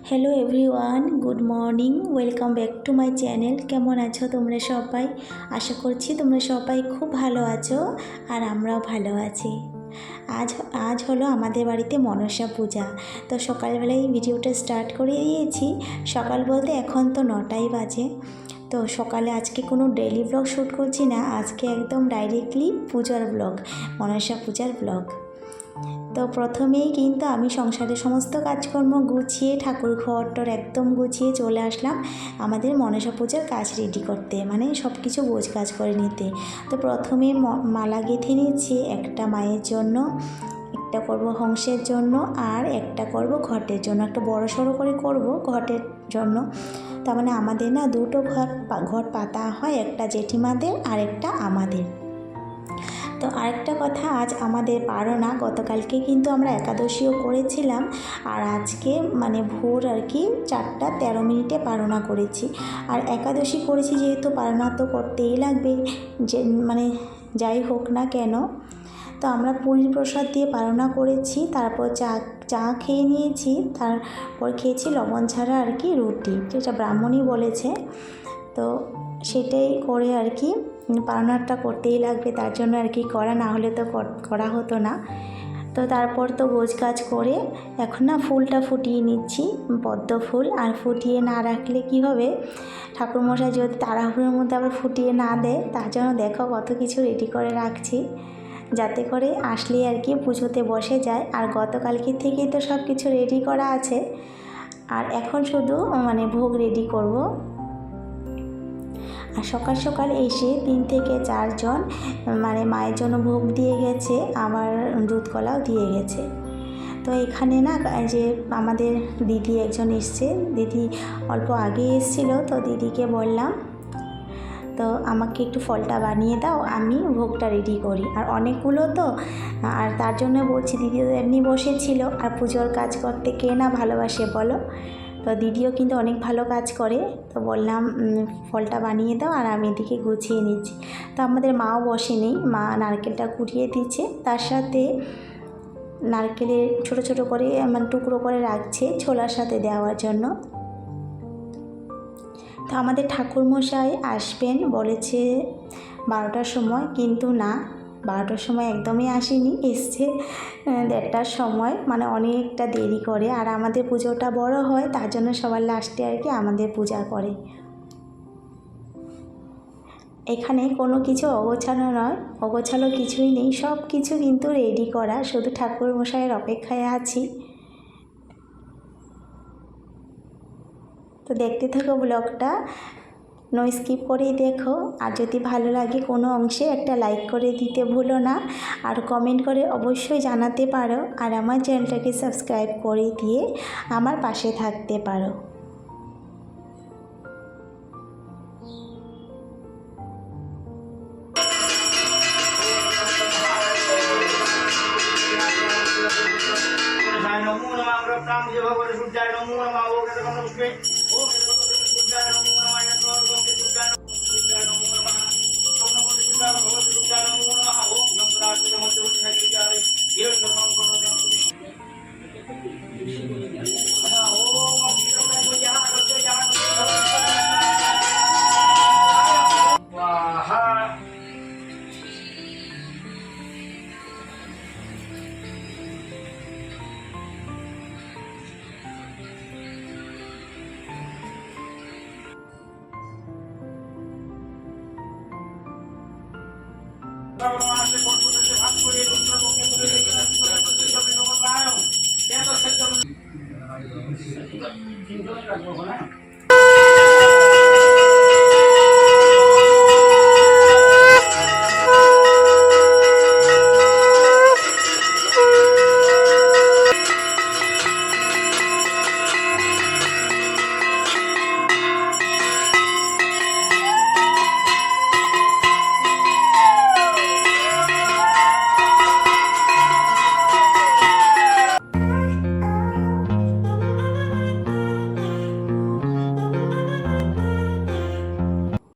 Hello everyone, good morning. Welcome back to my channel. কেমন আছো তোমরা সবাই? আশা করছি তোমরা সবাই খুব ভালো আছো আর আমরাও ভালো আছি। আজ আজ হলো আমাদের বাড়িতে মনসা পূজা। তো সকালবেলায় ভিডিওটা স্টার্ট করে দিয়েছি। সকাল বলতে এখন তো 9টাই বাজে। তো সকালে আজকে কোনো ডেইলি ব্লগ শ্যুট করছি না, আজকে একদম ডাইরেক্টলি পূজার ব্লগ, মনসা পূজার ব্লগ। তো প্রথমেই কিন্তু আমি সংসারের সমস্ত কাজকর্ম গুছিয়ে ঠাকুর ঘরটর একদম গুছিয়ে চলে আসলাম আমাদের মনসা পূজার কাজ রেডি করতে, মানে সব কিছু গোছ কাজ করে নিতে। তো প্রথমে মালা গেঁথে নিচ্ছি, একটা মায়ের জন্য, একটা করব হংসের জন্য, আর একটা করব ঘটের জন্য। একটা বড় সড়ো করে করব ঘটের জন্য। তার মানে আমাদের না দুটো ঘট পাতা হয়, একটা জেঠিমাদের আর একটা আমাদের। তো আরেকটা কথা, আজ আমাদের পারনা, গতকালকে কিন্তু আমরা একাদশীও করেছিলাম, আর আজকে মানে ভোর আর কি 4:13 পারনা করেছি। আর একাদশী করেছি যেহেতু পারনা তো করতেই লাগবে, যে মানে যাই হোক না কেন। তো আমরা পুরীর প্রসাদ দিয়ে পারনা করেছি, তারপর চা খেয়ে নিয়েছি, তারপর খেয়েছি লবণ ছাড়া আর কি রুটি, যেটা ব্রাহ্মণই বলেছে। তো সেটাই করে আর কি পারনাটা করতেই লাগবে, তার জন্য আর কি করা, না হলে তো করা হতো না। তো তারপর তো গোছ কাজ করে এখন না ফুলটা ফুটিয়ে নিচ্ছি, পদ্ম ফুল। আর ফুটিয়ে না রাখলে কি হবে, ঠাকুরমশাই যদি তাড়াহুড়োর মধ্যে আবার ফুটিয়ে না দেয়, তার জন্য দেখো কত কিছু রেডি করে রাখছি, যাতে করে আসলে আর কি পুজোতে বসে যায়। আর গতকালকে থেকেই তো সব কিছু রেডি করা আছে, আর এখন শুধু মানে ভোগ রেডি করব। আর সকাল সকাল এসে 3 থেকে 4 জন মানে মায়ের জন্য ভোগ দিয়ে গেছে, আবার দুধ কলাও দিয়ে গেছে। তো এখানে না যে আমাদের দিদি একজন এসছে, দিদি অল্প আগে এসেছিল, তো দিদিকে বললাম তো আমাকে একটু ফলটা বানিয়ে দাও, আমি ভোগটা রেডি করি। আর অনেকগুলো তো, আর তার জন্য বলছি, দিদি তো এমনি বসেছিল, আর পুজোর কাজ করতে কে না ভালোবাসে বলো। তো দিদিও কিন্তু অনেক ভালো কাজ করে, তো বললাম ফলটা বানিয়ে দাও আর আমি এদিকে গুছিয়ে নিচ্ছি। তো আমাদের মাও বসেনি, মা নারকেলটা কুড়িয়ে দিচ্ছে, তার সাথে নারকেলের ছোট ছোট করে মানে টুকরো করে রাখছে ছোলার সাথে দেওয়ার জন্য। তো আমাদের ঠাকুরমশাই আসবেন বলেছে 12টার সময়, কিন্তু না, 12টার সময় একদমই আসেনি, এসছে 1:30টার সময়, মানে অনেকটা দেরি করে। আর আমাদের পুজোটা বড় হয়, তার জন্য সবার লাস্টে আর কি আমাদের পূজা করে। এখানে কোনো কিছু অগোছালো নয়, অগোছালো কিছুই নেই, সব কিছু কিন্তু রেডি করা, শুধু ঠাকুরমশাইয়ের অপেক্ষায় আছি। তো দেখতে থাকো ব্লগটা, নো স্কিপ করেই দেখো। আর যদি ভালো লাগে কোনো অংশে একটা লাইক করে দিতে ভুলো না, আর কমেন্ট করে অবশ্যই জানাতে পারো, আর আমার চ্যানেলটাকে সাবস্ক্রাইব করে দিয়ে আমার পাশে থাকতে পারো।